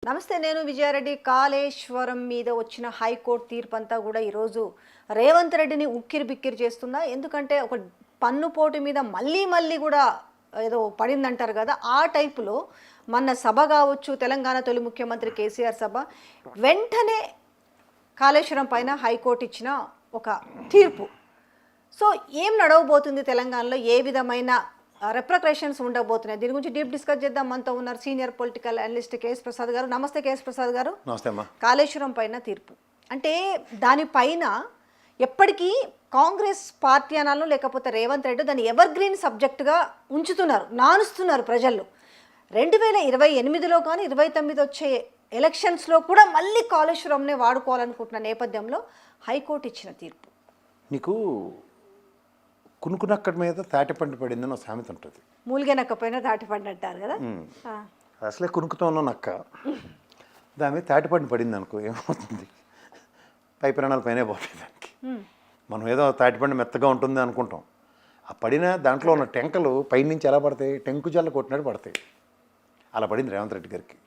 నమస్తే, నేను విజయారెడ్డి. కాళేశ్వరం మీద వచ్చిన హైకోర్టు తీర్పు అంతా కూడా ఈరోజు రేవంత్ రెడ్డిని ఉక్కిరి బిక్కిరి చేస్తుందా? ఎందుకంటే ఒక పన్నుపోటు మీద మళ్ళీ మళ్ళీ కూడా ఏదో పడిందంటారు కదా, ఆ టైపులో మన సభ కావచ్చు, తెలంగాణ తొలి ముఖ్యమంత్రి కేసీఆర్ సభ వెంటనే కాళేశ్వరం పైన హైకోర్టు ఇచ్చిన ఒక తీర్పు. సో ఏం నడవబోతుంది తెలంగాణలో, ఏ విధమైన రెప్రకరేషన్స్ ఉండబోతున్నాయి, దీని గురించి డీప్ డిస్కస్ చేద్దాం. మనతో ఉన్నారు senior political analyst KS Prasad గారు. నమస్తే కేఎస్ ప్రసాద్ గారు. నమస్తే అమ్మా. కాళేశ్వరం పైన తీర్పు అంటే దానిపైన ఎప్పటికీ కాంగ్రెస్ పార్టీ అనాలను లేకపోతే రేవంత్ రెడ్డి దాన్ని ఎవర్ గ్రీన్ సబ్జెక్టుగా ఉంచుతున్నారు, నానుస్తున్నారు ప్రజల్లో. 2028లో కానీ 29 వచ్చే ఎలక్షన్స్లో కూడా మళ్ళీ కాళేశ్వరంనే వాడుకోవాలనుకుంటున్న నేపథ్యంలో హైకోర్టు ఇచ్చిన తీర్పు. నీకు కునుకునక్కడి మీద తాటిపండు పడిందని ఒక సామెత ఉంటుంది. మూలిగే నక్క పైన తాటిపండు అంటారు కదా. అసలే కునుకుతో ఉన్న నక్క దాని మీద తాటిపండు పడింది అనుకో, ఏమవుతుంది? పై ప్రాణాల పైనే పోతాయి దానికి. మనం ఏదో తాటిపండు మెత్తగా ఉంటుంది అనుకుంటాం, ఆ పడిన దాంట్లో ఉన్న టెంకలు పైనుంచి ఎలా పడతాయి? టెంకు జల్ల కొట్టినట్టు పడతాయి. అలా పడింది రేవంత్ రెడ్డి గారికి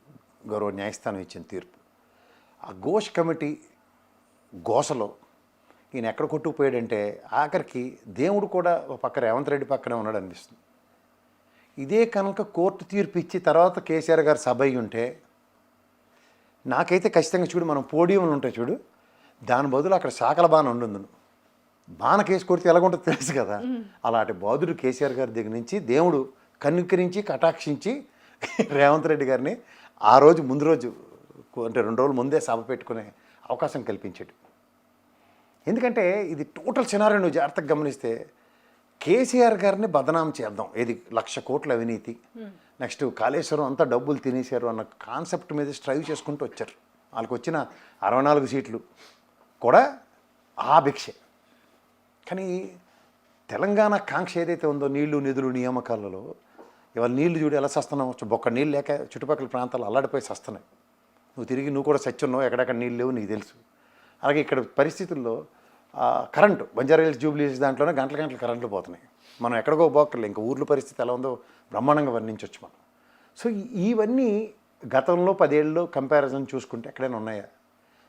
గౌరవ న్యాయస్థానం ఇచ్చిన తీర్పు. ఆ ఘోష్ కమిటీ గోసలో ఈయన ఎక్కడ కొట్టుకుపోయాడంటే ఆఖరికి దేవుడు కూడా ఒక పక్క రేవంత్ రెడ్డి పక్కనే ఉన్నాడు అనిపిస్తుంది. ఇదే కనుక కోర్టు తీర్పు ఇచ్చి తర్వాత కేసీఆర్ గారు సభ అయ్యి ఉంటే నాకైతే ఖచ్చితంగా చూడు, మనం పోడియంలు ఉంటాయి చూడు, దాని బదులు అక్కడ శాఖల బాణ ఉండుందును. బాణ కేసు కొడితే ఎలాగుంటుందో తెలుసు కదా, అలాంటి బాధుడు కేసీఆర్ గారి దగ్గర నుంచి దేవుడు కనుకరించి కటాక్షించి రేవంత్ రెడ్డి గారిని ఆ రోజు ముందు రోజు అంటే 2 రోజుల ముందే సభ పెట్టుకునే అవకాశం కల్పించాడు. ఎందుకంటే ఇది టోటల్ సినారియో నువ్వు జాగ్రత్తగా గమనిస్తే కేసీఆర్ గారిని బదనాం చేద్దాం, ఇది 1,00,000 కోట్ల అవినీతి, నెక్స్ట్ కాళేశ్వరం అంతా డబ్బులు తినేశారు అన్న కాన్సెప్ట్ మీద స్ట్రైవ్ చేసుకుంటూ వచ్చారు. వాళ్ళకి వచ్చిన 64 సీట్లు కూడా ఆ భిక్షే. కానీ తెలంగాణ కాంక్ష ఏదైతే ఉందో నీళ్లు నిధులు నియామకాలలో, ఇవాళ నీళ్లు చూడు ఎలా సస్తున్నావు, బొక్క నీళ్ళు లేక చుట్టుపక్కల ప్రాంతాలు అల్లాడిపోయి సస్తున్నాయి. నువ్వు కూడా సచ్చున్నావు, ఎక్కడెక్కడ నీళ్ళు లేవు నీకు తెలుసు. అలాగే ఇక్కడ పరిస్థితుల్లో current Banjara hills Jubilee hills దాంట్లోనే గంటలు కరెంట్లు పోతున్నాయి. మనం ఎక్కడికో పోక్కర్లే, ఇంకా ఊర్ల పరిస్థితి ఎలా ఉందో బ్రహ్మాండంగా వర్ణించవచ్చు మనం. సో ఇవన్నీ గతంలో 10 ఏళ్ళలో కంపారిజన్ చూసుకుంటే ఎక్కడైనా ఉన్నాయా?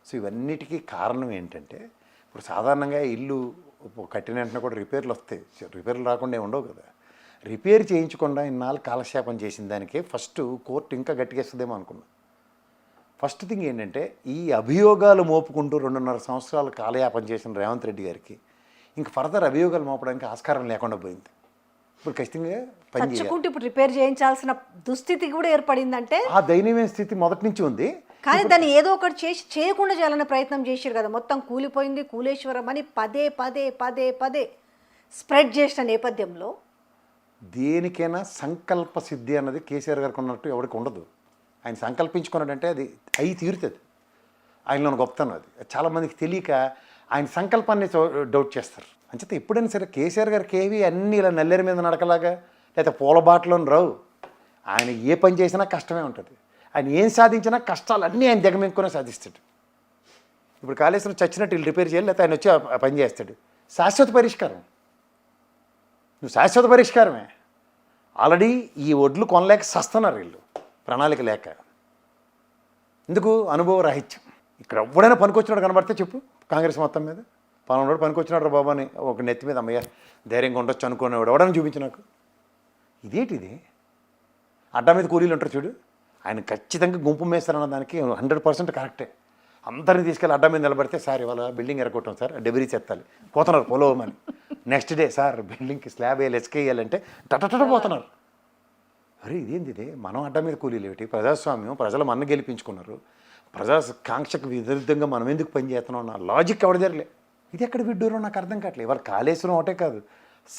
సో ఇవన్నిటికీ కారణం ఏంటంటే, ఇప్పుడు సాధారణంగా ఇల్లు కట్టిన వెంటనే కూడా రిపేర్లు వస్తాయి, రిపేర్లు రాకుండా ఉండవు కదా. రిపేర్ చేయించకుండా ఇన్నాళ్ళు కాలక్షేపం చేసిన దానికే ఫస్ట్ కోర్టు ఇంకా గట్టిగేస్తుందేమో అనుకున్నా. ఫస్ట్ థింగ్ ఏంటంటే, ఈ అభియోగాలు మోపుకుంటూ 2.5 సంవత్సరాలు కాలయాపన చేసిన రేవంత్ రెడ్డి గారికి ఇంక ఫర్దర్ అభియోగాలు మోపడానికి ఆస్కారం లేకుండా పోయింది. ఇప్పుడు ఖచ్చితంగా పనిచేసుకుంటూ ఇప్పుడు రిపేర్ చేయించాల్సిన దుస్థితి కూడా ఏర్పడిందంటే ఆ దయనీయమైన స్థితి మొదటి నుంచి ఉంది. కానీ దాన్ని ఏదో ఒకటి చేసి చేయకుండా చేయాలనే ప్రయత్నం చేశారు కదా. మొత్తం కూలిపోయింది కూలేశ్వరం అని పదే పదే పదే పదే స్ప్రెడ్ చేసిన నేపథ్యంలో దేనికైనా సంకల్ప సిద్ధి అన్నది కేసీఆర్ గారికి ఉన్నట్టు ఎవరికి ఉండదు. ఆయన సంకల్పించుకున్నాడంటే అది అయి తీరుతుంది. ఆయనలో గొప్పతనం అది. చాలామందికి తెలియక ఆయన సంకల్పాన్ని డౌట్ చేస్తారు. అంచేత ఎప్పుడైనా సరే కేసీఆర్ గారికి ఏవి అన్నీ ఇలా నల్లేరు మీద నడకలాగా లేకపోతే పూలబాటలోని రావు. ఆయన ఏ పని చేసినా కష్టమే ఉంటుంది. ఆయన ఏం సాధించినా కష్టాలన్నీ ఆయన దిగమింగుకునే సాధిస్తాడు. ఇప్పుడు కాళేశ్వరం చచ్చినట్టు వీళ్ళు రిపేర్ చేయాలి, లేకపోతే ఆయన వచ్చి ఆ పని చేస్తాడు. శాశ్వత పరిష్కారం, నువ్వు శాశ్వత పరిష్కారమే. ఆల్రెడీ ఈ ఒడ్లు కొనలేక సస్తున్నారు వీళ్ళు, ప్రణాళిక లేక. ఎందుకు? అనుభవ రాహిత్యం. ఇక్కడ ఎవడైనా పనికొచ్చినాడు కనబడితే చెప్పు, కాంగ్రెస్ మొత్తం మీద పలానాడు పనికొచ్చినాడు రా బాబా అని ఒక నెత్తి మీద అమ్మయ్య ధైర్యంగా ఉండొచ్చు అనుకునేవాడు ఎవడని చూపించు నాకు. ఇదేంటిది? అడ్డా మీద కూలీలు ఉంటారు చూడు, ఆయన ఖచ్చితంగా గుంపు మేస్తారన్న దానికి 100% కరెక్టే. అందరినీ తీసుకెళ్ళి అడ్డా మీద నిలబడితే, సార్ ఇవాళ బిల్డింగ్ ఎరగొట్టాం సార్, డెబరీ చెత్తాలి పోతున్నారు పొలవమని. నెక్స్ట్ డే సార్ బిల్డింగ్కి స్లాబ్ వేయాలి, ఎస్కేయాలంటే టటట పోతున్నారు. అరే ఇదేంటిది? మనం అడ్డా మీద కూలీలు ఏమిటి? ప్రజాస్వామ్యం, ప్రజలు మన గెలిపించుకున్నారు, ప్రజా కాంక్షకు విరుద్ధంగా మనం ఎందుకు పనిచేస్తున్నాం అన్న లాజిక్ ఎవడ జరలే. ఇది ఎక్కడ విడ్డూరో నాకు అర్థం కావట్లేదు. ఇవాళ కాళేశ్వరం ఒకటే కాదు,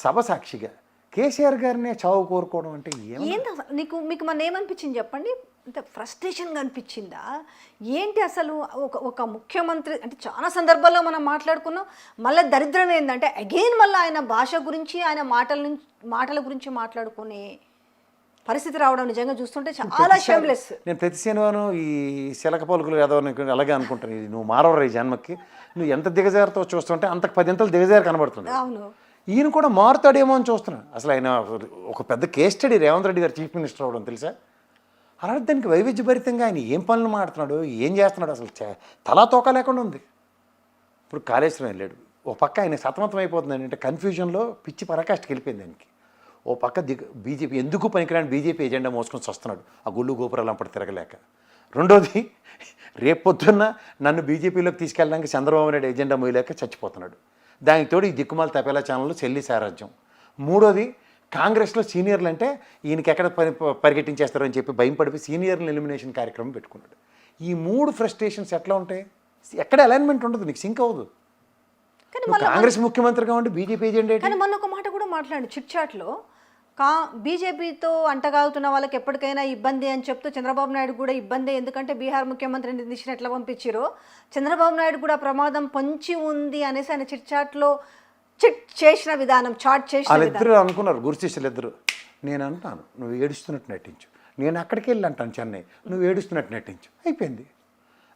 సభ సాక్షిగా కేసీఆర్ గారినే చావు కోరుకోవడం అంటే ఏంటి అసలు? మీకు మన ఏమనిపించింది చెప్పండి? అంటే ఫ్రస్ట్రేషన్గా అనిపించిందా ఏంటి అసలు? ఒక ముఖ్యమంత్రి అంటే చాలా సందర్భాల్లో మనం మాట్లాడుకున్నాం. మళ్ళీ దరిద్రం ఏంటంటే అగైన్ మళ్ళీ ఆయన భాష గురించి, ఆయన మాటల గురించి మాట్లాడుకునే పరిస్థితి రావడం నిజంగా చూస్తుంటే చాలా షేమ్లెస్. నేను ప్రతి శనివారం ఈ శిలక పలుకులు ఏదో అలాగే అనుకుంటాను, నువ్వు మారవరా ఈ జన్మకి, నువ్వు ఎంత దిగజారుతో చూస్తుంటే అంతకు 10 ఇంతలు దిగజారు కనబడుతుంది. అవును, ఈయన కూడా మారుతాడేమో అని చూస్తున్నాను. అసలు ఆయన ఒక పెద్ద కేస్ స్టడీ రేవంత్ రెడ్డి గారు చీఫ్ మినిస్టర్ అవ్వడం తెలుసా? అలాంటి దానికి వైవిధ్యభరితంగా ఆయన ఏం పనులు మాడుతున్నాడు, ఏం చేస్తున్నాడు అసలు తలా తోక లేకుండా ఉంది. ఇప్పుడు కాళేశ్వరం వెళ్ళాడు, ఓ పక్క ఆయన సతమతం అయిపోతుంది అంటే కన్ఫ్యూజన్లో పిచ్చి పరాకాష్ఠకి వెళ్ళిపోయింది ఆయనకి. ఓ పక్క బీజేపీ ఎందుకు పనికిరాని బీజేపీ ఎజెండా మోసుకొని వస్తున్నాడు ఆ గుళ్ళు గోపురాలు అంపటి తిరగలేక. రెండోది రేపొద్దున్న నన్ను బీజేపీలోకి తీసుకెళ్ళడానికి చంద్రబాబు నాయుడు ఎజెండా మోయలేక చచ్చిపోతున్నాడు. దానికి తోడు ఈ దిక్కుమాల తపేలా ఛానల్లో చెల్లి సారాజ్యం. మూడోది కాంగ్రెస్లో సీనియర్లు అంటే ఈయనకి ఎక్కడ పరిగెట్టించేస్తారో అని చెప్పి భయం పడిపోయి సీనియర్లు ఎలిమినేషన్ కార్యక్రమం పెట్టుకున్నాడు. ఈ 3 ఫ్రస్ట్రేషన్స్ ఎట్లా ఉంటాయి? ఎక్కడ అలైన్మెంట్ ఉండదు, నీకు సింక్ అవ్వదు. కాంగ్రెస్ ముఖ్యమంత్రిగా ఉండి బీజేపీ ఎజెండా. కానీ మొన్న ఒక మాట కూడా మాట్లాడు చిట్చాట్లో, బీజేపీతో అంటగాగుతున్న వాళ్ళకి ఎప్పటికైనా ఇబ్బంది అని చెప్తూ చంద్రబాబు నాయుడు కూడా ఇబ్బంది, ఎందుకంటే బీహార్ ముఖ్యమంత్రి నితీష్ని ఎట్లా పంపించారో చంద్రబాబు నాయుడు కూడా ప్రమాదం పొంచి ఉంది అనేసి ఆయన చిట్చాట్లో చేసిన విధానం, చాట్ చేసిన వాళ్ళిద్దరు అనుకున్నారు, గురుశిష్యులు ఇద్దరు. నేను అంటాను నువ్వు ఏడుస్తున్నట్టు నటించు, నేను అక్కడికి వెళ్ళి అంటాను చెన్నై, నువ్వు ఏడుస్తున్నట్టు నటించు, అయిపోయింది.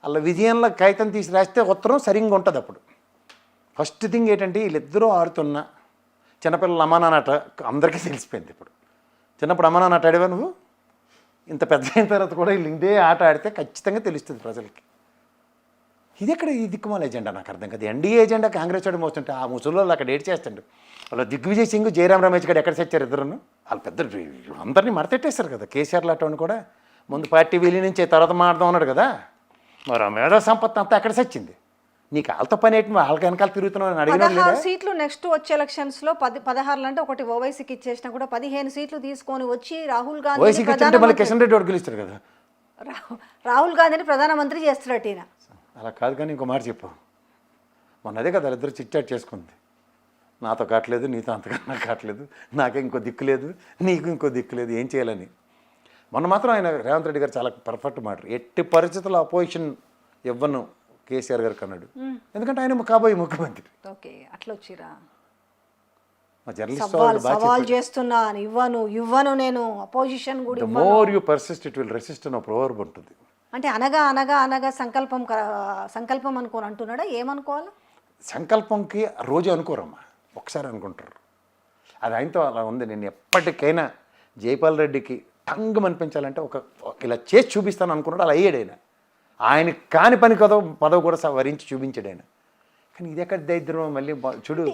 అలా విజయంలో కాగితం తీసి రాస్తే ఉత్తరం సరిగ్గా ఉంటుంది. అప్పుడు ఫస్ట్ థింగ్ ఏంటంటే వీళ్ళిద్దరూ ఆడుతున్నా చిన్నపిల్లలు అమ్మానాన్నట అందరికీ తెలిసిపోయింది. ఇప్పుడు చిన్నప్పుడు అమ్మానాన్నట ఆడేవా నువ్వు? ఇంత పెద్ద అయిన తర్వాత కూడా వీళ్ళు ఇదే ఆట ఆడితే ఖచ్చితంగా తెలుస్తుంది ప్రజలకి. ఇది ఎక్కడ ఈ దిక్కుమాల ఎజెండా నాకు అర్థం కాదు. ఎన్డీఏ ఎజెండా కాంగ్రెస్ వాడు మోస్తుంటే ఆ ముసలిలో అక్కడ ఏడ్ చేస్తాడు. వాళ్ళు దిగ్విజయ్ సింగ్, జయరాం రమేష్ గారు ఎక్కడ చచ్చారు ఇద్దరును? వాళ్ళు పెద్ద అందరినీ మడతెట్టేస్తారు కదా. కేసీఆర్ లాంటి కూడా ముందు పార్టీ విలీనించే తర్వాత మాడదాం అన్నాడు కదా. మరి ఆ మేధా సంపత్తి అంతా ఎక్కడ చచ్చింది? నీకు వాళ్ళతో పని ఏంటి? వాళ్ళకి వెనకాల తిరుగుతున్నావు అని అడిగిన 16 సీట్లు నెక్స్ట్ వచ్చే ఎలక్షన్స్లో 16 అంటే ఒకటి ఓవైసీకి ఇచ్చేసినా కూడా 15 సీట్లు తీసుకొని వచ్చి రాహుల్ గాంధీ కిషన్ రెడ్డి వాడు గెలుస్తారు కదా. రాహుల్ గాంధీని ప్రధానమంత్రి చేస్తున్నాడు ఈయన. అలా కాదు. కానీ ఇంకో మాట చెప్పు, మొన్న అదే కదా ఇద్దరు చిట్చాట్ చేసుకుంది. నాతో కావట్లేదు, నీతో అంతకన్నా కావట్లేదు, నాకే ఇంకో దిక్కు లేదు, నీకు ఇంకో దిక్కు లేదు, ఏం చేయాలని. మొన్న మాత్రం ఆయన రేవంత్ రెడ్డి గారు చాలా పర్ఫెక్ట్ మాట, ఎట్టి పరిస్థితుల్లో అపోజిషన్ ఇవ్వను కేసీఆర్ గారికి అన్నాడు. ఎందుకంటే ఆయన కాబోయే ముఖ్యమంత్రి. ఓకే, అట్లా వచ్చిరా మా జర్నలిస్ట్ సవాల్ చేస్తున్నాను, ఇవ్వను నేను అపోజిషన్ కూడా. More you persist it will resist అన్న ప్రోవర్బ్ ఉంటుంది. అంటే అనగా సంకల్పం అనుకోని అంటున్నాడా? ఏమనుకోవాలి? సంకల్పంకి రోజు అనుకోరమ్మా, ఒకసారి అనుకుంటారు. అది ఆయనతో అలా ఉంది. నేను ఎప్పటికైనా జైపాల్ రెడ్డికి టంగం అనిపించాలంటే ఇలా చేసి చూపిస్తాను అనుకున్నాడు. అలా అయ్యాడు ఆయన. ఆయనకి కాని పని పదవి కూడా వరించి చూపించాడు ఆయన. కానీ ఇది ఎక్కడ దరిద్రం మళ్ళీ చూడు.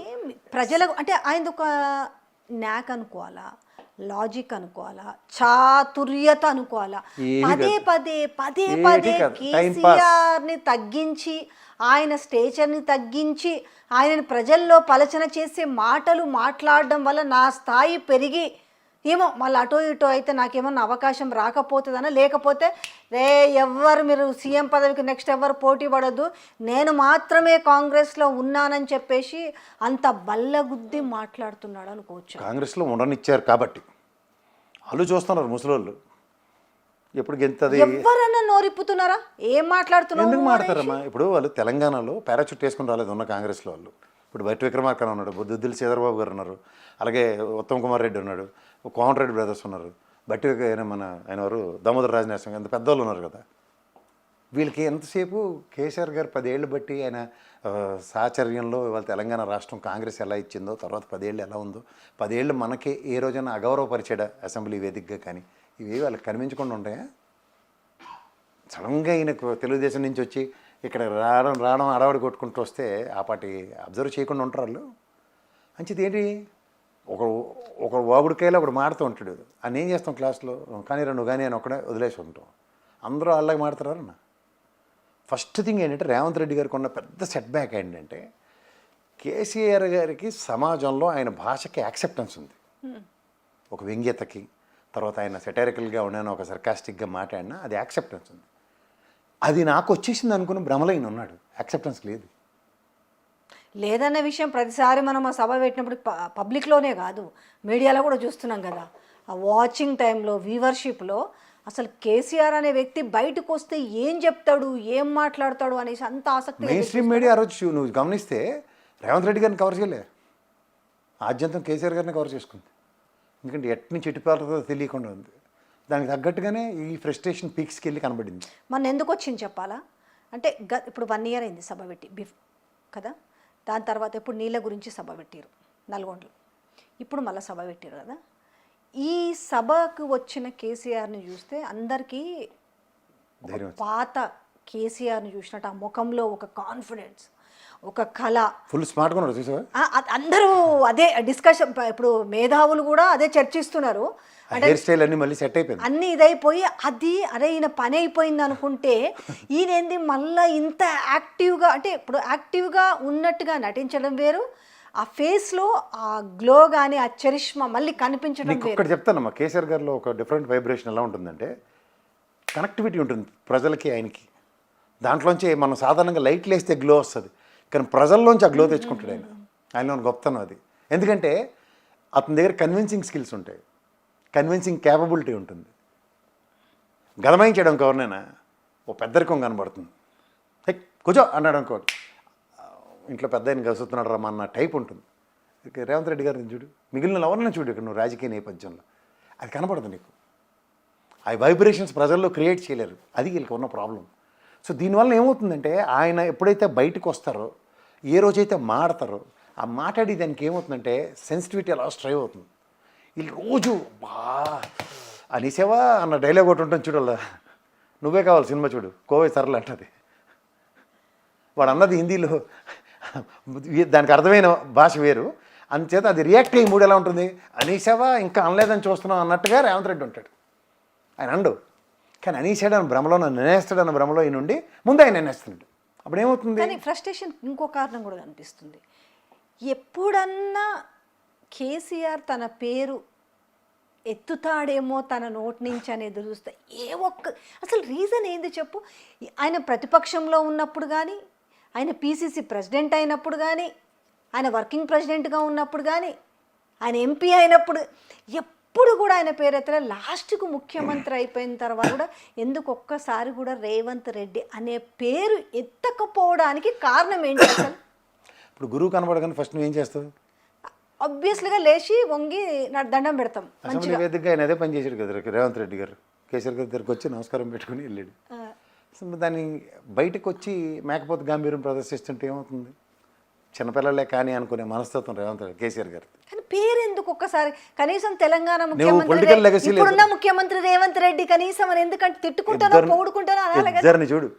ప్రజలకు అంటే ఆయన ఒక న్యాక్ అనుకోవాలా, లాజిక్ అనుకోవాలా, చాతుర్యత అనుకోవాలా? పదే కేసీఆర్ని తగ్గించి, ఆయన స్టేచర్ని తగ్గించి, ఆయనని ప్రజల్లో పలచన చేసే మాటలు మాట్లాడడం వల్ల నా స్థాయి పెరిగి ఏమో మళ్ళీ అటో ఇటో అయితే నాకేమన్నా అవకాశం రాకపోతుందనా, లేకపోతే ఎవరు మీరు సీఎం పదవికి నెక్స్ట్ ఎవరు పోటీ పడద్దు, నేను మాత్రమే కాంగ్రెస్లో ఉన్నానని చెప్పేసి అంత బల్లగుద్ది మాట్లాడుతున్నాడు అనుకోవచ్చు. కాంగ్రెస్లో ఉండనిచ్చారు కాబట్టి వాళ్ళు చూస్తున్నారు ముసలోళ్ళు ఎప్పుడు గెంతది. ఎవరన్నా నోరిప్పుతున్నారా? ఏం మాట్లాడుతున్నారు? ఎందుకు మాట్లాడతారమ్మా? ఇప్పుడు వాళ్ళు తెలంగాణలో పారాచూట్ వేసుకుని రాలేదు ఉన్న కాంగ్రెస్లో వాళ్ళు. ఇప్పుడు బయట విక్రమార్కన్ ఉన్నాడు, దుద్దిల శ్రీధర్బాబు గారు ఉన్నారు, అలాగే ఉత్తమ్ కుమార్ రెడ్డి ఉన్నాడు, కోమటిరెడ్డి బ్రదర్స్ ఉన్నారు, బట్టి ఆయన వారు దామోదర రాజనరసింహ, ఎంత పెద్దవాళ్ళు ఉన్నారు కదా. వీళ్ళకి ఎంతసేపు కేసీఆర్ గారు 10 ఏళ్ళు బట్టి ఆయన సాచర్యంలో ఇవాళ తెలంగాణ రాష్ట్రం కాంగ్రెస్ ఎలా ఇచ్చిందో, తర్వాత 10 ఏళ్ళు ఎలా ఉందో, 10 ఏళ్ళు మనకి ఏ రోజైనా అగౌరవపరిచాడా అసెంబ్లీ వేదికగా? కానీ ఇవి వాళ్ళకి కనిపించకుండా ఉంటాయా? సడన్గా ఈయనకు తెలుగుదేశం నుంచి వచ్చి ఇక్కడ రావడం అడవాడి కొట్టుకుంటూ వస్తే ఆ పార్టీ అబ్జర్వ్ చేయకుండా ఉంటారు వాళ్ళు. మంచిది ఏంటి, ఒక వాగుడికాయలో ఒకడు మాడుతూ ఉంటాడు, అని ఏం చేస్తాం క్లాస్లో, కానీ నువ్వు కానీ అని ఒకడే వదిలేసి ఉంటాం. అందరూ అలాగే మాడతారన్న. ఫస్ట్ థింగ్ ఏంటంటే రేవంత్ రెడ్డి గారికి ఉన్న పెద్ద సెట్ బ్యాక్ ఏంటంటే కేసీఆర్ గారికి సమాజంలో ఆయన భాషకి యాక్సెప్టెన్స్ ఉంది. ఒక వ్యంగ్యతకి, తర్వాత ఆయన సెటరికల్గా ఉన్నాను, ఒక సర్కాస్టిక్గా మాట్లాడినా అది యాక్సెప్టెన్స్ ఉంది. అది నాకు వచ్చేసింది అనుకుని భ్రమలైన ఉన్నాడు, యాక్సెప్టెన్స్ లేదన్న విషయం ప్రతిసారి మనం ఆ సభ పెట్టినప్పుడు పబ్లిక్లోనే కాదు మీడియాలో కూడా చూస్తున్నాం కదా. ఆ వాచింగ్ టైంలో, వ్యూవర్షిప్లో అసలు కేసీఆర్ అనే వ్యక్తి బయటకు వస్తే ఏం చెప్తాడు, ఏం మాట్లాడతాడు అనేసి అంత ఆసక్తి. మెయిన్ స్ట్రీమ్ మీడియా ఆ రోజు నువ్వు గమనిస్తే రేవంత్ రెడ్డి గారిని కవర్ చేయలే, ఆద్యంతం కేసీఆర్ గారిని కవర్ చేసుకుంది. ఎందుకంటే ఎట్ నుంచి ఎట్టిపోతుందో తెలియకుండా ఉంది. దానికి తగ్గట్టుగానే ఈ ఫ్రస్ట్రేషన్ పీక్స్కి వెళ్ళి కనబడింది. మన ఎందుకు వచ్చింది చెప్పాలా అంటే, ఇప్పుడు 1 year అయింది సభ పెట్టి కదా. దాని తర్వాత ఇప్పుడు నీళ్ళ గురించి సభ పెట్టారు నల్గొండలో, ఇప్పుడు మళ్ళీ సభ పెట్టారు కదా. ఈ సభకు వచ్చిన కేసీఆర్ని చూస్తే అందరికీ ధైర్యం పాత కేసీఆర్ని చూసినట్టు ఆ ముఖంలో ఒక కాన్ఫిడెన్స్, ఒక కళ. ఫుల్ స్మార్ట్గా ఉన్నాడు చూసావా? అందరూ అదే డిస్కషన్, ఇప్పుడు మేధావులు కూడా అదే చర్చిస్తున్నారు. హెయిర్ స్టైల్ అన్ని మళ్ళీ సెట్ అయిపోయింది, అన్నీ ఇదైపోయి అరే ఈయన పని అయిపోయింది అనుకుంటే ఈయనేంది మళ్ళీ ఇంత యాక్టివ్గా, అంటే ఇప్పుడు యాక్టివ్గా ఉన్నట్టుగా నటించడం వేరు, ఆ ఫేస్లో ఆ గ్లో కానీ ఆ చరిష్మా మళ్ళీ కనిపించడం నీకు వేరు. ఒక్కటి చెప్తానమ్మా, కేసీఆర్ గారిలో ఒక డిఫరెంట్ వైబ్రేషన్ ఎలా ఉంటుందంటే కనెక్టివిటీ ఉంటుంది ప్రజలకి ఆయనకి. దాంట్లోంచి మనం సాధారణంగా లైట్లు వేస్తే గ్లో వస్తుంది, కానీ ప్రజల్లోంచి ఆ గ్లో తెచ్చుకుంటాడు ఆయన. ఆయనలో గొప్పతనం అది. ఎందుకంటే అతని దగ్గర కన్విన్సింగ్ స్కిల్స్ ఉంటాయి, కన్విన్సింగ్ క్యాపబిలిటీ ఉంటుంది. గదమాయించడం ఎవరినైనా ఓ పెద్దరికం కనబడుతుంది. హే కూర్చో అన్నాడు అనుకోటి, ఇంట్లో పెద్ద ఆయన కలుస్తున్నాడు రమ్మా అన్న టైప్ ఉంటుంది. రేవంత్ రెడ్డి గారిని చూడు, మిగిలిన ఎవరిని చూడు ఇక్కడ నువ్వు రాజకీయ నేపథ్యంలో, అది కనపడదు నీకు. ఆ వైబ్రేషన్స్ ప్రజల్లో క్రియేట్ చేయలేరు, అది వీళ్ళకి ఉన్న ప్రాబ్లం. సో దీనివల్ల ఏమవుతుందంటే ఆయన ఎప్పుడైతే బయటకు వస్తారో, ఏ రోజైతే మాడతారో, ఆ మాట్లాడి దానికి ఏమవుతుందంటే సెన్సిటివిటీ అలా స్ట్రైవ్ అవుతుంది. వీళ్ళు రోజు అనేసేవా అన్న డైలాగ్ ఒకటి ఉంటుంది చూడాల, నువ్వే కావాలి సినిమా చూడు, కోవే సరళ అంటది. వాడు అన్నది హిందీలో, దానికి అర్థమైన భాష వేరు, అందుచేత అది రియాక్ట్ అయ్యి మూడు ఎలా ఉంటుంది, అనేసావా ఇంకా అనలేదని చూస్తున్నాం అన్నట్టుగా రేవంత్ రెడ్డి ఉంటాడు. ఆయన అండు, కానీ అనేసాడన్న భ్రమలో నన్ను అనేస్తాడన్న భ్రమలో ఈ నుండి ముందు ఆయన అనేస్తున్నాడు. అప్పుడు ఏమవుతుంది? కానీ ఫ్రస్ట్రేషన్ ఇంకో కారణం కూడా కనిపిస్తుంది. ఎప్పుడన్నా కేసీఆర్ తన పేరు ఎత్తుతాడేమో తన నోటి నుంచి అని ఎదురు చూస్తే అసలు రీజన్ ఏంది చెప్పు? ఆయన ప్రతిపక్షంలో ఉన్నప్పుడు కానీ, ఆయన పీసీసీ ప్రెసిడెంట్ అయినప్పుడు కానీ, ఆయన వర్కింగ్ ప్రెసిడెంట్గా ఉన్నప్పుడు కానీ, ఆయన ఎంపీ అయినప్పుడు ఎప్పుడు కూడా ఆయన పేరు ఎత్తలే. లాస్ట్కు ముఖ్యమంత్రి అయిపోయిన తర్వాత కూడా ఎందుకు ఒక్కసారి కూడా రేవంత్ రెడ్డి అనే పేరు ఎత్తకపోవడానికి కారణం ఏంటి అసలు? ఇప్పుడు గురువు కనబడగానే ఫస్ట్ నువ్వు ఏం చేస్తావు? ఆబ్వియస్లీగా లేచి వంగి నా దండం పెడతాం. అసెంబ్లీ వేదికగా ఆయన అదే పని చేశాడు కదా రేవంత్ రెడ్డి గారు. కేసీఆర్ గారి దగ్గరికి వచ్చి నమస్కారం పెట్టుకుని వెళ్ళాడు. దాన్ని బయటకు వచ్చి మేకపోతే గాంభీర్యం ప్రదర్శిస్తుంటే ఏమవుతుంది? చిన్నపిల్లలే కానీ అనుకునే మనస్తత్వం రేవంత్ రెడ్డి కేసీఆర్ గారు. కానీ పేరు ఎందుకు ఒక్కసారి కనీసం తెలంగాణ ముఖ్యమంత్రి ఇప్పుడున్న ముఖ్యమంత్రి రేవంత్ రెడ్డి కనీసం అని ఎందుకంటే తిట్టుకుంటానో పొగుడుకుంటానో అనాలి కదా. ఇద్దరిని చూడు,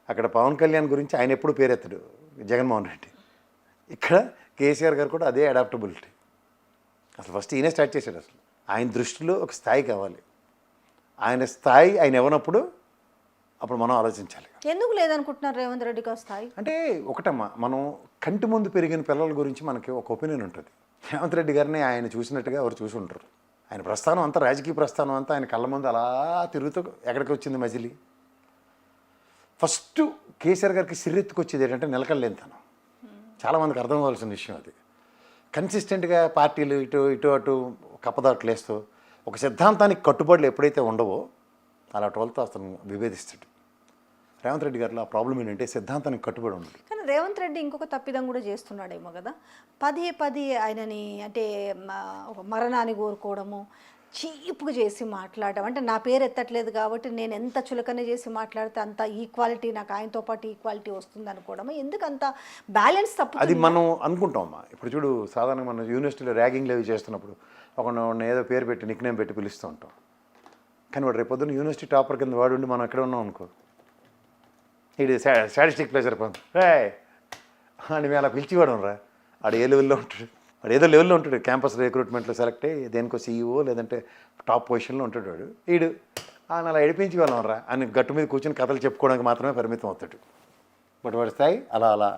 అక్కడ పవన్ కళ్యాణ్ గురించి ఆయన ఎప్పుడు పేరెత్తాడు జగన్మోహన్ రెడ్డి, ఇక్కడ కేసీఆర్ గారు కూడా అదే అడాప్టబిలిటీ. అసలు ఫస్ట్ ఈయనే స్టార్ట్ చేశాడు. అసలు ఆయన దృష్టిలో ఒక స్థాయి కావాలి, ఆయన స్థాయి ఆయన ఇవ్వనప్పుడు అప్పుడు మనం ఆలోచించాలి. ఎందుకు లేదనుకుంటున్నారు రేవంత్ రెడ్డికి ఆ స్థాయి? అంటే ఒకటమ్మా, మనం కంటి ముందు పెరిగిన పిల్లల గురించి మనకి ఒక ఒపీనియన్ ఉంటుంది. రేవంత్ రెడ్డి గారిని ఆయన చూసినట్టుగా ఎవరు చూసి ఉంటారు. ఆయన ప్రస్థానం అంతా, రాజకీయ ప్రస్థానం అంతా ఆయన కళ్ళ ముందు అలా తిరుగుతూ ఎక్కడికి వచ్చింది మజిలీ. ఫస్ట్ కేసీఆర్ గారికి సిర్రెత్తుకొచ్చేది ఏంటంటే నిలకడలేనితనం. చాలామందికి అర్థం అవ్వాల్సిన విషయం అది. కన్సిస్టెంట్గా పార్టీలు ఇటు ఇటు అటు కప్పదాట్లు వేస్తూ ఒక సిద్ధాంతానికి కట్టుబడులు ఎప్పుడైతే ఉండవో అలాంటి వాళ్ళతో అతను విభేదిస్తాడు. రేవంత్ రెడ్డి గారిలో ఆ ప్రాబ్లం ఏంటంటే సిద్ధాంతానికి కట్టుబడి ఉండదు. కానీ రేవంత్ రెడ్డి ఇంకొక తప్పిదం కూడా చేస్తున్నాడేమో కదా, పదే ఆయనని అంటే ఒక మరణాన్ని కోరుకోవడము, చీప్గా చేసి మాట్లాడడం. అంటే నా పేరు ఎత్తట్లేదు కాబట్టి నేను ఎంత చులకన చేసి మాట్లాడితే అంత ఈక్వాలిటీ, నాకు ఆయనతో పాటు ఈక్వాలిటీ వస్తుంది అనుకోవడం. ఎందుకు అంత బ్యాలెన్స్ తప్పు? అది మనం అనుకుంటాం అమ్మా. ఇప్పుడు చూడు, సాధారణంగా మనం యూనివర్సిటీలో ర్యాగింగ్లు అవి చేస్తున్నప్పుడు ఒక ఏదో పేరు పెట్టి నిక్నేమ్ పెట్టి పిలుస్తూ ఉంటాం. కానీ వాడు రేపు పొద్దున్న యూనివర్సిటీ టాపర్ కింద వాడు ఉండి మనం ఎక్కడ ఉన్నాం అనుకో, ఇది స్టాటిస్టిక్ ప్లేజర్ రే అని మేము అలా పిలిచివాడు రా. ఆడు ఏ లెవెల్లో ఉంటాడు, వాడు ఏదో లెవెల్లో ఉంటాడు. క్యాంపస్ రిక్రూట్మెంట్లో సెలెక్ట్ అయ్యి దేనికో సీఈఓ లేదంటే టాప్ పొజిషన్లో ఉంటాడు వాడు. వీడు ఆయన అలా ఎడిపించి వాళ్ళం రా అని గట్టు మీద కూర్చొని కథలు చెప్పుకోవడానికి మాత్రమే పరిమితం అవుతాడు. బట్ వాడి స్థాయి అలా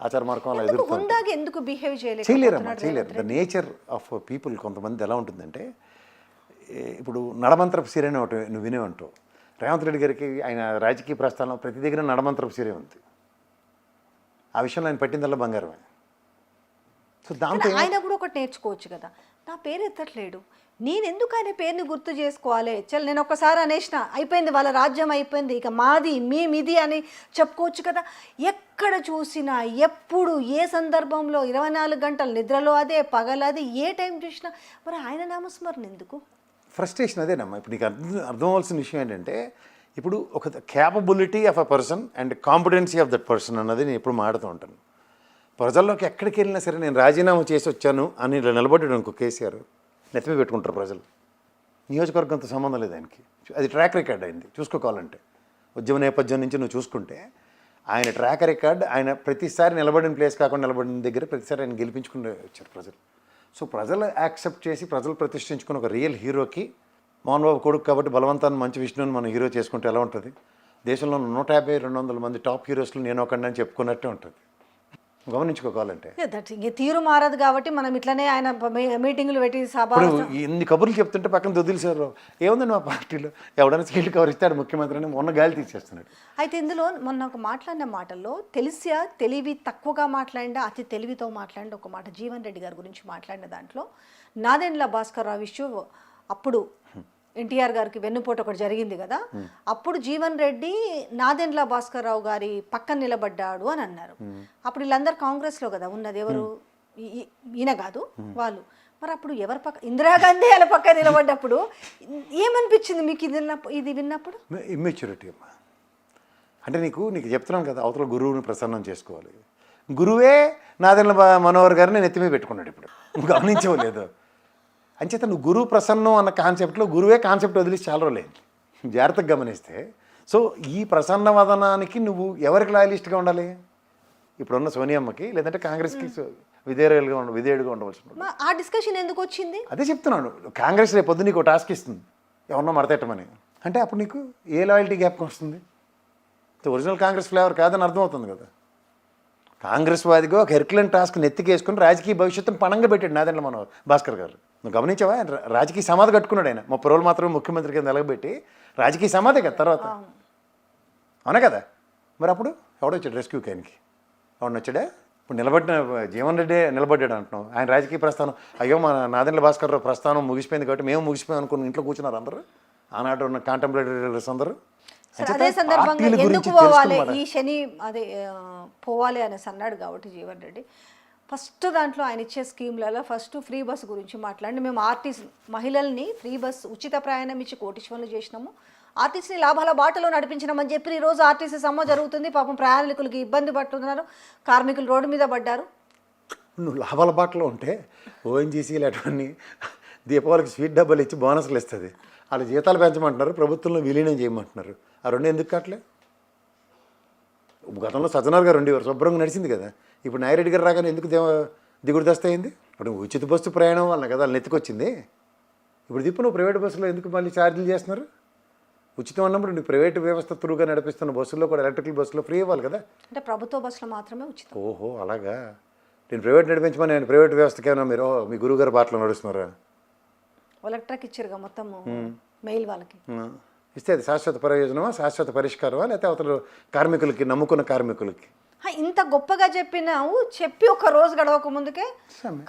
ఆచార మార్గం అలా ఎదుర్కొంటాడు. ఎందుకు బిహేవ్ చేయలేరమ్మా, చేయలేరు. ద నేచర్ ఆఫ్ పీపుల్ కొంతమంది ఎలా ఉంటుందంటే, ఇప్పుడు నడమంత్రపు సీరే ఒకటి నువ్వు వినేవంటావు. రేవంత్ రెడ్డి గారికి ఆయన రాజకీయ ప్రస్థానంలో ప్రతి దగ్గర నడమంత్రపు సీరే ఉంది. ఆ విషయంలో ఆయన పట్టిందల్లా బంగారమే. సో దాంతో ఆయన కూడా ఒకటి నేర్చుకోవచ్చు కదా, నా పేరు ఎత్తట్లేడు, నేను ఎందుకు ఆయన పేరుని గుర్తు చేసుకోవాలి? చల్ నేను ఒక్కసారి అనేసిన అయిపోయింది, వాళ్ళ రాజ్యం అయిపోయింది, ఇక మాది మేమిది అని చెప్పుకోవచ్చు కదా. ఎక్కడ చూసినా ఎప్పుడు ఏ సందర్భంలో 24 గంటలు నిద్రలో అదే, పగలది, ఏ టైం చూసినా మరి ఆయన నామస్మరణ ఎందుకు? ఫ్రస్ట్రేషన్ అదేనమ్మా. ఇప్పుడు నీకు అర్థం అవ్వాల్సిన విషయం ఏంటంటే, ఇప్పుడు ఒక capability of a person and competency of that person అన్నది నేను ఎప్పుడు మాడుతూ ఉంటాను. ప్రజల్లోకి ఎక్కడికి వెళ్ళినా సరే నేను రాజీనామా చేసి వచ్చాను అని నిలబడ్డాడు అనుకో కేసీఆర్, నెత్తిమీ పెట్టుకుంటారు ప్రజలు. నియోజకవర్గంతో సంబంధం లేదు ఆయనకి. అది ట్రాక్ రికార్డ్ అయింది చూసుకోవాలంటే. ఉద్యమ నేపథ్యం నుంచి నువ్వు చూసుకుంటే ఆయన ట్రాక్ రికార్డ్, ఆయన ప్రతిసారి నిలబడిన ప్లేస్ కాకుండా నిలబడిన దగ్గర ప్రతిసారి ఆయన గెలిపించుకుని వచ్చారు ప్రజలు. సో ప్రజలు యాక్సెప్ట్ చేసి ప్రజలు ప్రతిష్ఠించుకున్న ఒక రియల్ హీరోకి, మోహన్ బాబు కొడుకు కాబట్టి బలవంతాన్ని మంచి విష్ణుని మనం హీరో చేసుకుంటే ఎలా ఉంటుంది? దేశంలో 150-200 మంది టాప్ హీరోస్లో నేను ఒకడిని అని చెప్పుకున్నట్టే ఉంటుంది. గమనించుకోవాలంటే దట్ ఇంక తీరు మారదు కాబట్టి మనం ఇట్లనే ఆయన మీటింగులు పెట్టి సభ ఇప్పుడు ఇన్ని కబుర్లు చెప్తుంటే పక్కన వదిలేశారు. ఏముందండి మా పార్టీలో ఎవడైనా సీట్లు కవర్ ఇస్తాడు ముఖ్యమంత్రి అని మొన్న గాలి తీసేస్తున్నాడు. అయితే ఇందులో మొన్న ఒక మాట్లాడిన మాటల్లో తెలివి తక్కువగా మాట్లాడినా అతి తెలివితో మాట్లాడిన ఒక మాట జీవన్ రెడ్డి గారి గురించి మాట్లాడిన దాంట్లో నాదెండ్ల భాస్కర్ రావు ఇష్యూ అప్పుడు ఎన్టీఆర్ గారికి వెన్నుపోటు ఒకటి జరిగింది కదా, అప్పుడు జీవన్ రెడ్డి నాదెండ్ల భాస్కర్ రావు గారి పక్కన నిలబడ్డాడు అని అన్నారు. అప్పుడు వీళ్ళందరూ కాంగ్రెస్లో కదా ఉన్నది, ఎవరు ఈయన కాదు వాళ్ళు. మరి అప్పుడు ఎవరి పక్క, ఇందిరాగాంధీ వాళ్ళ పక్క నిలబడ్డప్పుడు ఏమనిపించింది మీకు ఇది విన్నప్పుడు? ఇమ్మెచ్యూరిటీ అమ్మా. అంటే నీకు చెప్తున్నాను కదా, అవతల గురువుని ప్రసన్నం చేసుకోవాలి. గురువే నాదెండ్ల మనోహర్ గారిని నెత్తిమీ పెట్టుకున్నాడు. ఇప్పుడు గమనించవలేదు. అంచేత నువ్వు గురువు ప్రసన్నం అన్న కాన్సెప్ట్లో గురువే కాన్సెప్ట్ వదిలేసి చాలా రోజులేదు జాగ్రత్తగా గమనిస్తే. సో ఈ ప్రసన్న వదనానికి నువ్వు ఎవరికి లాయలిస్ట్గా ఉండాలి? ఇప్పుడున్న సోనియమ్మకి, లేదంటే కాంగ్రెస్కి విధేయుడిగా ఉండవలసిన. ఆ డిస్కషన్ ఎందుకు వచ్చింది? అదే చెప్తున్నాను. కాంగ్రెస్ రేపు పొద్దు నీకు టాస్క్ ఇస్తుంది ఎవరన్నా మడతెట్టమని, అంటే అప్పుడు నీకు ఏ లాయల్టీ గ్యాప్ వస్తుంది? ఒరిజినల్ కాంగ్రెస్ ఫ్లేవర్ కాదని అర్థమవుతుంది కదా. కాంగ్రెస్ వాదిగా ఒక హెర్క్యులెన్ టాస్క్ నెత్తికేసుకుని రాజకీయ భవిష్యత్తును పణంగా పెట్టాడు నాదెండ్ల మనోహర్ భాస్కర్ గారు. నువ్వు గమనించావా? రాజకీయ సమాధి కట్టుకున్నాడు ఆయన. 30 రోజులు మాత్రమే ముఖ్యమంత్రి కింద నిలబెట్టి రాజకీయ సమాధి కదా తర్వాత. అవునా కదా? మరి అప్పుడు ఎవడొచ్చాడు రెస్క్యూకి? ఆయనకి ఎవడన్నా వచ్చాడా? ఇప్పుడు నిలబడిన జీవన్ రెడ్డి నిలబడ్డాడు అంటున్నావు. ఆయన రాజకీయ ప్రస్థానం, అయ్యో మా నాదెండ్ల భాస్కర్ రావు ప్రస్థానం ముగిసిపోయింది కాబట్టి మేము ముగిసిపోయాం అనుకుని ఇంట్లో కూర్చున్నారు అందరూ. ఆనాడు ఉన్న కాంటెంపరేటరీస్ అందరూ. అదే సందర్భంగా ఎందుకు పోవాలి ఈ శని, అదే పోవాలి అనేసి అన్నాడు కాబట్టి జీవన్ రెడ్డి ఫస్ట్ దాంట్లో ఆయన ఇచ్చే స్కీమ్లలో ఫస్ట్ ఫ్రీ బస్ గురించి మాట్లాడి, మేము ఆర్టీసీ మహిళల్ని ఫ్రీ బస్ ఉచిత ప్రయాణం ఇచ్చి కోటీశ్వరులు చేసినాము, ఆర్టీసీని లాభాల బాటలో నడిపించినామని చెప్పి ఈరోజు ఆర్టీసీ సమ్మె జరుగుతుంది. పాపం ప్రయాణికులకి ఇబ్బంది పడుతున్నారు, కార్మికులు రోడ్డు మీద పడ్డారు. నువ్వు లాభాల బాటలో ఉంటే ఓఎన్జీసీలు అటువంటి దీపావళికి స్వీట్ డబ్బాలు ఇచ్చి బోనస్లు ఇస్తుంది. వాళ్ళు జీతాలు పెంచమంటున్నారు, ప్రభుత్వంలో విలీనం చేయమంటున్నారు. ఆ రెండు ఎందుకు కావట్లే? గతంలో సజ్జనార్ గారు ఉండేవారు, శుభ్రంగా నడిచింది కదా. ఇప్పుడు నాయిరెడ్డి గారు రాగానే ఎందుకు దిగుడు దస్తయింది? ఇప్పుడు ఉచిత బస్సు ప్రయాణం వల్ల కదా వాళ్ళు నెత్తుకొచ్చింది. ఇప్పుడు దిప్పు నువ్వు ప్రైవేట్ బస్సులో ఎందుకు మళ్ళీ ఛార్జీలు చేస్తున్నారు? ఉచితం అన్నప్పుడు నువ్వు ప్రైవేట్ వ్యవస్థ త్రూగా నడిపిస్తున్న బస్సుల్లో కూడా ఎలక్ట్రికల్ బస్సులో ఫ్రీ ఇవ్వాలి కదా. అంటే ప్రభుత్వ బస్సులో మాత్రమే ఉచితం. ఓహో అలాగా. నేను ప్రైవేట్ నడిపించమని నేను ప్రైవేట్ వ్యవస్థకేనా మీరు మీ గురువుగారు బాటలో నడుస్తున్నారా? ఎలక్ట్రిక్ ఇచ్చారుగా మొత్తం మెయిల్ వాళ్ళకి. ఇస్తే అది శాశ్వత ప్రయోజనమా, శాశ్వత పరిష్కారమా, లేకపోతే అవతల కార్మికులకి, నమ్ముకున్న కార్మికులకి? ఇంత గొప్పగా చెప్పి ఒక రోజు గడవక ముందుకే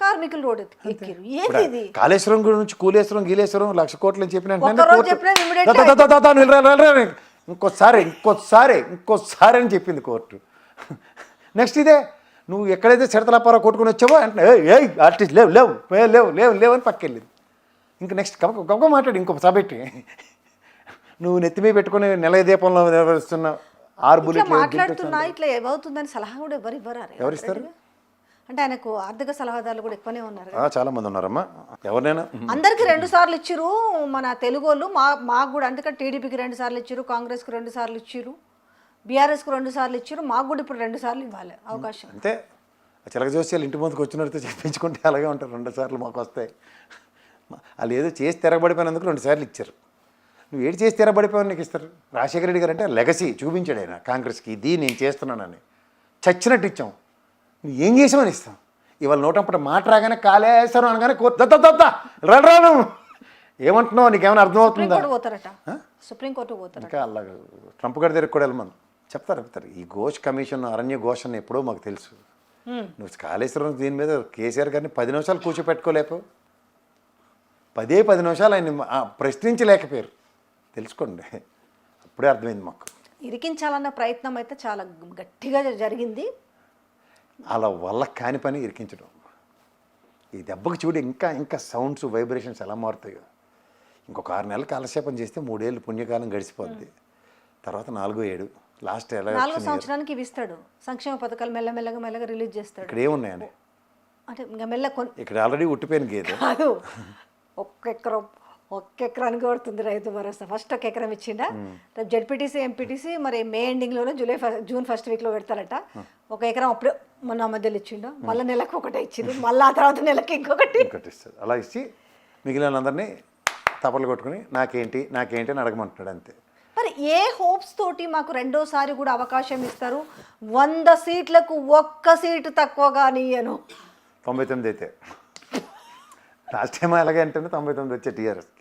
కార్మికులు రోడ్డు ఎక్కిరు. ఏంటి కాళేశ్వరం గురించి కూలేశ్వరం గీలేశ్వరం 1,00,000 కోట్లు అని చెప్పిన ఇంకోసారి అని చెప్పింది కోర్టు. నెక్స్ట్ ఇదే నువ్వు ఎక్కడైతే చిడతలాపారా కొట్టుకుని వచ్చావో అంటే ఆర్టిస్ట్ లేవు లేవు లేవు లేవు లేవు అని పక్కెళ్ళింది. ఇంకా నెక్స్ట్ గొప్ప మాట్లాడి ఇంకొక సభెట్టి నువ్వు నెత్తిమీ పెట్టుకుని నెల దీపంలో నిర్వహిస్తున్న 6 బుల్లెట్లు మాట్లాడుతున్నా ఇట్లా ఏమవుతుందని సలహా కూడా ఎవరిస్తారు? అంటే ఆయనకు ఆర్థిక సలహాదారులు కూడా ఎక్కువనే ఉన్నారు, చాలా మంది ఉన్నారమ్మా. ఎవరినైనా అందరికి 2 సార్లు ఇచ్చిరు మన తెలుగు వాళ్ళు, మాకు కూడా. అందుకని టీడీపీకి 2 సార్లు ఇచ్చిరు, కాంగ్రెస్కి 2 సార్లు ఇచ్చిరు, బీఆర్ఎస్కి 2 సార్లు ఇచ్చిరు, మాకు కూడా ఇప్పుడు 2 సార్లు ఇవ్వాలి అవకాశం. అంతే. చిలక జోస్యాలు ఇంటి ముందుకు వచ్చినట్టు చెప్పించుకుంటే అలాగే ఉంటారు. 2 సార్లు మాకు వస్తాయి. వాళ్ళు ఏదో చేసి తిరగబడిపోయినందుకు 2 సార్లు ఇచ్చారు. నువ్వు ఏడు చేసి తిరగబడిపోయావు నీకు ఇస్తారు. రాజశేఖర రెడ్డి గారు అంటే లెగసీ చూపించాడు ఆయన కాంగ్రెస్కి, ఇది నేను చేస్తున్నానని. చచ్చినట్టు ఇచ్చాం. నువ్వు ఏం చేసామని ఇస్తాం. ఇవాళ నోటంపట మాట రాగానే కాళేశ్వరం అనగానే రాను ఏమంటున్నావు? నీకేమైనా అర్థమవుతుందా? సుప్రీంకోర్టు పోతారు. ఇంకా అలాగే ట్రంప్ గారి దగ్గరికి కూడా వెళ్ళమని చెప్తారు. ఈ ఘోష్ కమిషన్, అరణ్య ఘోష్ అని ఎప్పుడో మాకు తెలుసు. నువ్వు కాళేశ్వరం దీని మీద కేసీఆర్ గారిని 10 నిమిషాలు కూర్చోపెట్టుకోలేకపో, 10 నిమిషాలు ఆయన ప్రశ్నించలేకపోయారు. తెలుసుకోండి, అప్పుడే అర్థమైంది మాకు. ఇరికించాలన్న ప్రయత్నం అయితే చాలా గట్టిగా జరిగింది. అలా వల్ల కాని పని ఇరికించడం. ఈ దెబ్బకి చూడు ఇంకా ఇంకా సౌండ్స్, వైబ్రేషన్స్ ఎలా మారుతాయో. ఇంకొక 6 నెలలు కాలక్షేపం చేస్తే 3 ఏళ్ళు పుణ్యకాలం గడిచిపోద్ది. తర్వాత 4, 7 లాస్ట్ 4వ సంవత్సరానికి ఇవి ఇస్తాడు. సంక్షేమ పథకాలు మెల్లమెల్లగా రిలీజ్ చేస్తాడు. ఇక్కడ ఏమున్నాయని అంటే ఇంకా ఇక్కడ ఆల్రెడీ ఉట్టిపోయిన గేదె. కాదు, ఒక్క ఎకరానికి కొడుతుంది రైతు భరోసా. ఫస్ట్ ఒక ఎకరం ఇచ్చిండా, రేపు జెడ్పీటీసీ ఎంపీటీసీ మరి మే ఎండింగ్లోనే జూన్ ఫస్ట్ వీక్లో పెడతారట. ఒక ఎకరం అప్పుడే మొన్న మధ్యలో ఇచ్చిండు, మళ్ళీ నెలకు ఒకటే ఇచ్చిండు, మళ్ళీ ఆ తర్వాత నెలకి ఇంకొకటి ఇస్తారు. అలా ఇచ్చి మిగిలిన అందరినీ తపలు కొట్టుకుని నాకేంటి అని అడగమంటున్నాడు అంతే. మరి ఏ హోప్స్ తోటి మాకు రెండోసారి కూడా అవకాశం ఇస్తారు? 100 సీట్లకు 1 సీటు తక్కువగా నీయను. 99 అయితే లాస్ట్ టైం అలాగే అంటేనే 99 వచ్చే టీఆర్ఎస్కి.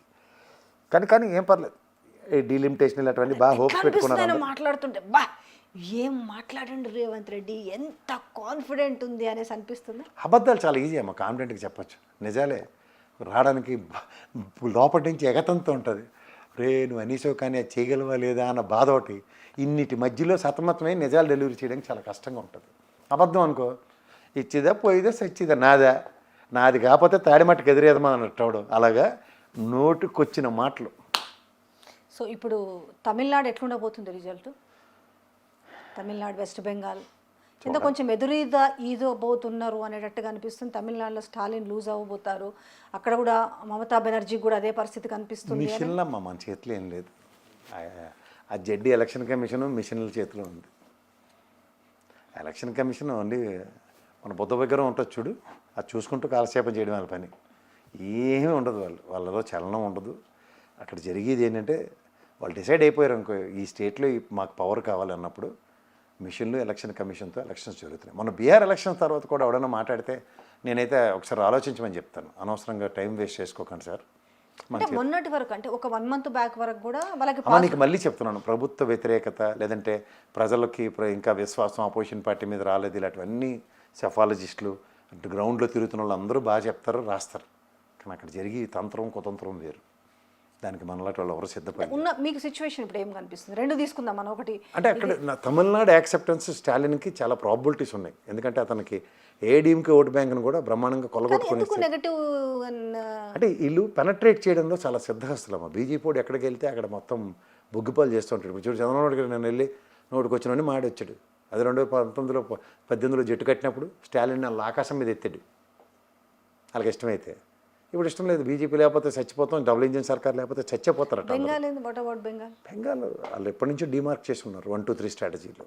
కానీ ఏం పర్లేదు, ఈ డీలిమిటేషన్ ఇలాంటివన్నీ బాగా హోప్స్ పెట్టుకున్నారు. మాట్లాడుతుంటే బా ఏం మాట్లాడండి రేవంత్ రెడ్డి, ఎంత కాన్ఫిడెంట్ ఉంది అనేసి అనిపిస్తుంది. అబద్ధాలు చాలా ఈజీ అమ్మ, కాన్ఫిడెంట్గా చెప్పచ్చు. నిజాలే రావడానికి లోపటి నుంచి ఎగతంతో ఉంటుంది. నువ్వు అనీసో కానీ అది చేయగలవా లేదా అన్న బాధ ఒకటి. ఇన్నిటి మధ్యలో సతమతమై నిజాలు డెలివరీ చేయడానికి చాలా కష్టంగా ఉంటుంది. అబద్ధం అనుకో, ఇచ్చిదా పోయిదా సచ్చిదా నాది కాకపోతే తాడిమట్టుకు ఎదురేదమా అన్నట్టు. అలాగా నోటికొచ్చిన మాటలు. సో ఇప్పుడు తమిళనాడు ఎట్లుండబోతుంది రిజల్ట్? తమిళనాడు, వెస్ట్ బెంగాల్ కింద కొంచెం ఈదోబోతున్నారు అనేటట్టుగా అనిపిస్తుంది. తమిళనాడులో స్టాలిన్ లూజ్ అవ్వబోతారు, అక్కడ కూడా మమతా బెనర్జీ కూడా అదే పరిస్థితి కనిపిస్తుంది. మిషన్లమ్మ మన చేతిలో ఏం లేదు. ఆ జడ్డీ ఎలక్షన్ కమిషన్ మిషన్ల చేతిలో ఉంది. ఎలక్షన్ కమిషన్ ఓన్లీ మన బుద్ధ దగ్గర ఉంటుంది చూడు, అది చూసుకుంటూ కాలక్షేపం చేయడం వాళ్ళ పని. ఏమీ ఉండదు, వాళ్ళలో చలనం ఉండదు. అక్కడ జరిగేది ఏంటంటే వాళ్ళు డిసైడ్ అయిపోయారు అనుకో, ఈ స్టేట్లో మాకు పవర్ కావాలన్నప్పుడు మిషన్లు ఎలక్షన్ కమిషన్తో ఎలక్షన్స్ జరుగుతున్నాయి. మన బీహార్ ఎలక్షన్స్ తర్వాత కూడా ఎవడన్నా మాట్లాడితే నేనైతే ఒకసారి ఆలోచించమని చెప్తాను. అనవసరంగా టైం వేస్ట్ చేసుకోకండి సార్. మొన్నటి వరకు అంటే ఒక 1 మంత్ బ్యాక్ వరకు కూడా వాళ్ళకి నీకు మళ్ళీ చెప్తున్నాను, ప్రభుత్వ వ్యతిరేకత లేదంటే ప్రజలకి ఇంకా విశ్వాసం అపోజిషన్ పార్టీ మీద రాలేదు, ఇలాంటివన్నీ సెఫాలజిస్టులు గ్రౌండ్లో తిరుగుతున్న వాళ్ళు అందరూ బాగా చెప్తారు, రాస్తారు. కానీ అక్కడ జరిగి తంత్రం కుతంత్రం వేరు. దానికి మనలాంటి వాళ్ళు ఎవరు సిద్ధపడి మీకు సిచ్యువేషన్ ఇప్పుడు ఏం కనిపిస్తుంది? రెండు తీసుకుందాం మనం. ఒకటి అంటే అక్కడ తమిళనాడు యాక్సెప్టెన్స్ స్టాలిన్కి చాలా ప్రాబిలిటీస్ ఉన్నాయి. ఎందుకంటే అతనికి ఏడీఎంకే ఓటు బ్యాంక్ను కూడా బ్రహ్మాండంగా కొలగొట్టుకుని, నెగటివ్ అంటే వీళ్ళు పెనట్రేట్ చేయడంలో చాలా సిద్ధహస్తులమ్మ. బీజేపీ వాడు ఎక్కడికి వెళ్తే అక్కడ మొత్తం బొగ్గుపాలు చేస్తూ ఉంటాడు. ఇప్పుడు చూడు చంద్రబాబు నాయుడు నేను వెళ్ళి నోటికి వచ్చినోడిని మాడి వచ్చాడు. అది 2018లో జట్టు కట్టినప్పుడు స్టాలిన్ వాళ్ళ ఆకాశం మీద ఎత్తాడు వాళ్ళకి ఇష్టమైతే. ఇప్పుడు ఇష్టం లేదు, బీజేపీ లేకపోతే చచ్చిపోతాం, డబుల్ ఇంజిన్ సర్కార్ లేకపోతే చచ్చిపోతారట. బెంగాల్ వాళ్ళు ఎప్పటి నుంచో డిమార్క్ చేసి ఉన్నారు 1, 2, 3 స్ట్రాటజీలో.